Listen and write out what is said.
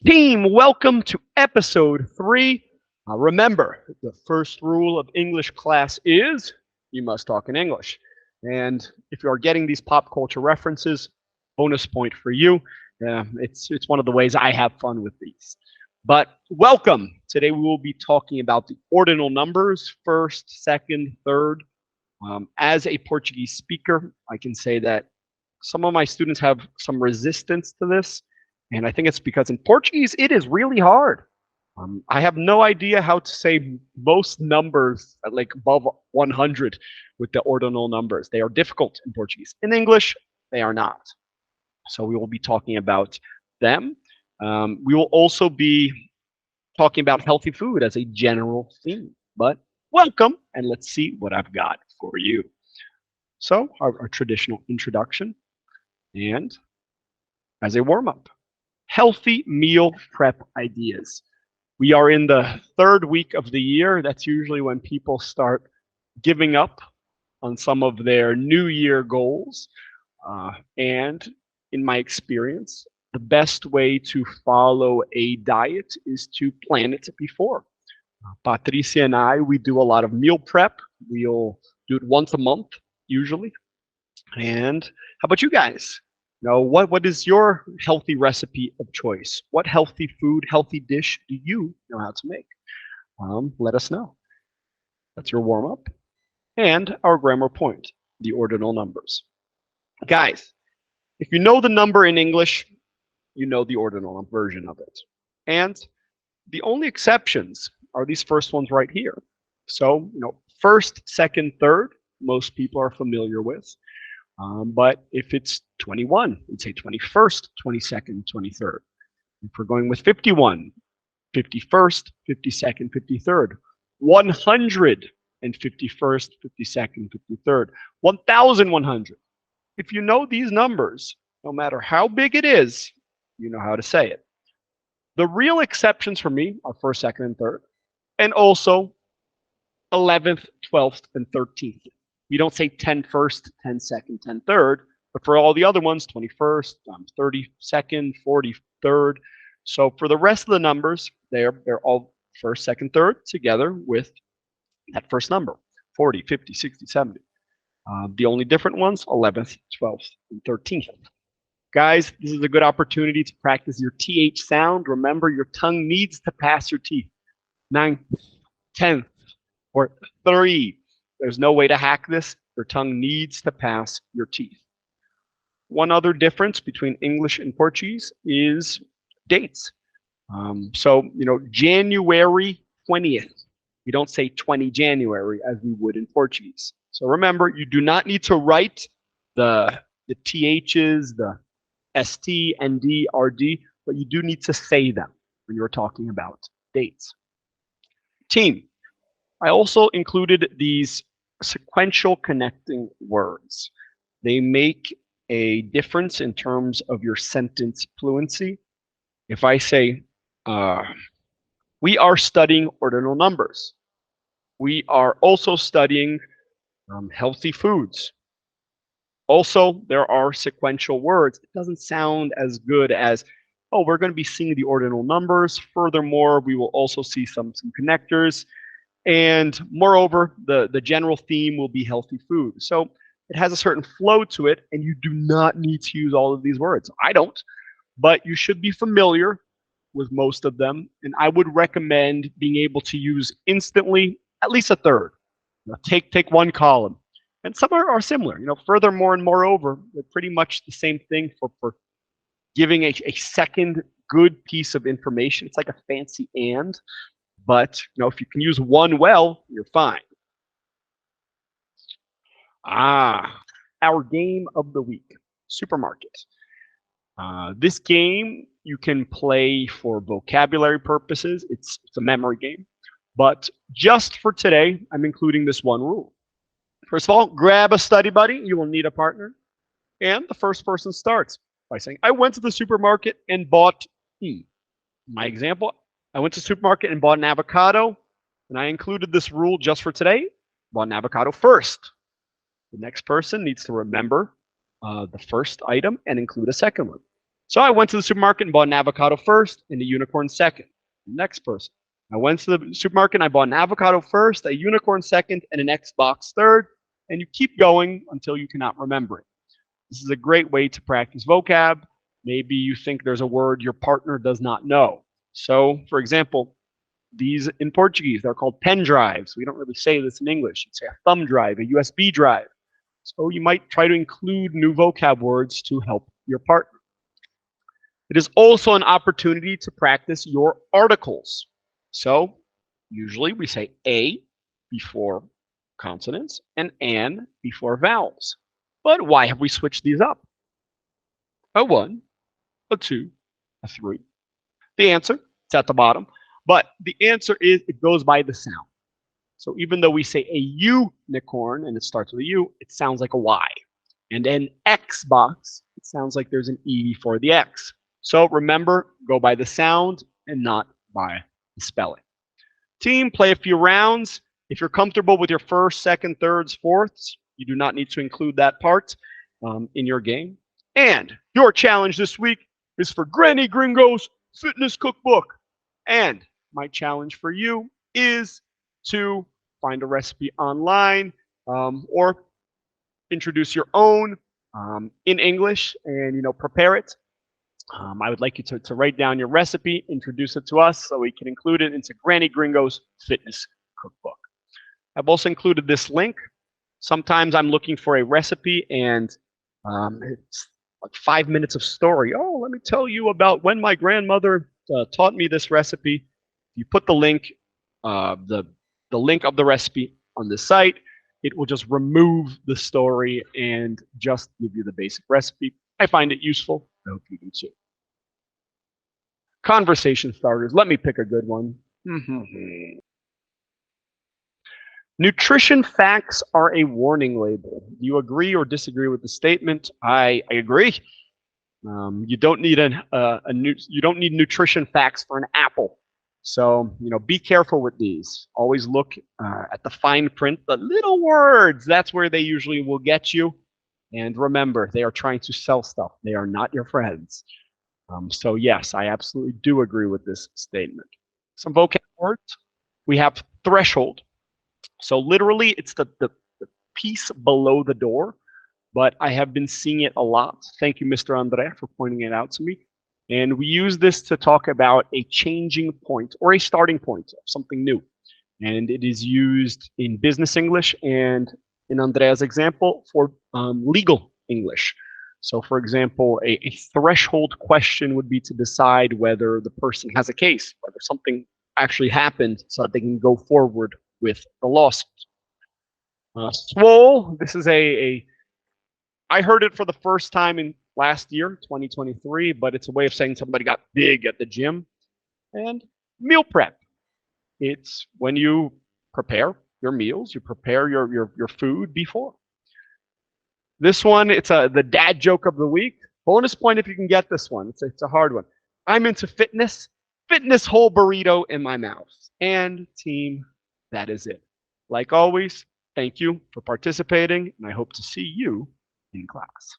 Team, welcome to episode 3. Remember, the first rule of English class is you must talk in English. And if you are getting these pop culture references, bonus point for you. It's one of the ways I have fun with these. But welcome. Today we will be talking about the ordinal numbers, first, second, third. As a Portuguese speaker, I can say that some of my students have some resistance to this. And I think it's because in Portuguese, it is really hard. I have no idea how to say most numbers like above 100 with the ordinal numbers. They are difficult in Portuguese. In English, they are not. So we will be talking about them. We will also be talking about healthy food as a general theme. But welcome, and let's see what I've got for you. So our traditional introduction, and as a warm-up, healthy meal prep ideas. We are in the third week of the year. That's usually when people start giving up on some of their New Year goals. And in my experience, the best way to follow a diet is to plan it before. Patricia and I, we do a lot of meal prep. We'll do it once a month, usually. And how about you guys? What is your healthy recipe of choice? What healthy food, healthy dish do you know how to make? Let us know. That's your warm up. And our grammar point, the ordinal numbers. Guys, if you know the number in English, you know the ordinal version of it. And the only exceptions are these first ones right here. So, first, second, third, most people are familiar with. But if it's 21, we'd say 21st, 22nd, 23rd. If we're going with 51, 51st, 52nd, 53rd. 100 and 51st, 52nd, 53rd. 1,100. If you know these numbers, no matter how big it is, you know how to say it. The real exceptions for me are first, second, and third. And also 11th, 12th, and 13th. We don't say 10 first, 10 second, 10 third, but for all the other ones, 21st, 32nd, 43rd. So for the rest of the numbers, they're all first, second, third together with that first number, 40, 50, 60, 70. The only different ones, 11th, 12th, and 13th. Guys, this is a good opportunity to practice your TH sound. Remember, your tongue needs to pass your teeth. 9th, 10th, or 3. There's no way to hack this. Your tongue needs to pass your teeth. One other difference between English and Portuguese is dates. January 20th. We don't say 20 January as we would in Portuguese. So remember, you do not need to write the THs, the ST, ND, RD, but you do need to say them when you're talking about dates. Team, I also included these sequential connecting words. They make a difference in terms of your sentence fluency. If I say, we are studying ordinal numbers. We are also studying healthy foods. Also, there are sequential words. It doesn't sound as good as, oh, we're going to be seeing the ordinal numbers. Furthermore, we will also see some connectors. And moreover, the general theme will be healthy food. So it has a certain flow to it, and you do not need to use all of these words. I don't, but you should be familiar with most of them. And I would recommend being able to use instantly at least a third. Take one column. And some are similar. Furthermore and moreover, they're pretty much the same thing for giving a second good piece of information. It's like a fancy and. But if you can use one well, you're fine. Our game of the week, supermarket. This game you can play for vocabulary purposes. It's a memory game. But just for today, I'm including this one rule. First of all, grab a study buddy. You will need a partner. And the first person starts by saying, I went to the supermarket and bought My example, I went to the supermarket and bought an avocado, and I included this rule just for today. Bought an avocado first. The next person needs to remember the first item and include a second one. So I went to the supermarket and bought an avocado first and a unicorn second. Next person. I went to the supermarket and I bought an avocado first, a unicorn second, and an Xbox third. And you keep going until you cannot remember it. This is a great way to practice vocab. Maybe you think there's a word your partner does not know. So, for example, these in Portuguese, they're called pen drives. We don't really say this in English. You'd say a thumb drive, a USB drive. So you might try to include new vocab words to help your partner. It is also an opportunity to practice your articles. So usually we say a before consonants and an before vowels. But why have we switched these up? A one, a two, a three. The answer is at the bottom. But the answer is it goes by the sound. So even though we say a unicorn and it starts with a U, it sounds like a Y. And an Xbox, it sounds like there's an E before the X. So remember, go by the sound and not by the spelling. Team, play a few rounds. If you're comfortable with your first, second, thirds, fourths, you do not need to include that part in your game. And your challenge this week is for Granny Gringo's Fitness Cookbook. And my challenge for you is to find a recipe online or introduce your own in English and prepare it. I would like you to write down your recipe, introduce it to us so we can include it into Granny Gringo's Fitness Cookbook. I've also included this link. Sometimes I'm looking for a recipe and it's like 5 minutes of story. Oh, let me tell you about when my grandmother taught me this recipe. You put the link, the link of the recipe on the site. It will just remove the story and just give you the basic recipe. I find it useful. I hope you do too. Conversation starters. Let me pick a good one. Nutrition facts are a warning label. Do you agree or disagree with the statement? I agree. You don't need you don't need nutrition facts for an apple. So be careful with these. Always look at the fine print, the little words. That's where they usually will get you. And remember, they are trying to sell stuff. They are not your friends. So yes, I absolutely do agree with this statement. Some vocab words. We have threshold. So literally, it's the piece below the door, but I have been seeing it a lot. Thank you, Mr. Andrea, for pointing it out to me. And we use this to talk about a changing point or a starting point of something new. And it is used in business English and, in Andrea's example, for legal English. So, for example, a threshold question would be to decide whether the person has a case, whether something actually happened so that they can go forward with the lawsuit. Swole, this is I heard it for the first time in last year, 2023, but it's a way of saying somebody got big at the gym. And meal prep, it's when you prepare your meals, you prepare your food before. This one, it's the dad joke of the week. Bonus point if you can get this one. It's a hard one. I'm into fitness. Fitness whole burrito in my mouth. And team, that is it. Like always, thank you for participating, and I hope to see you in class.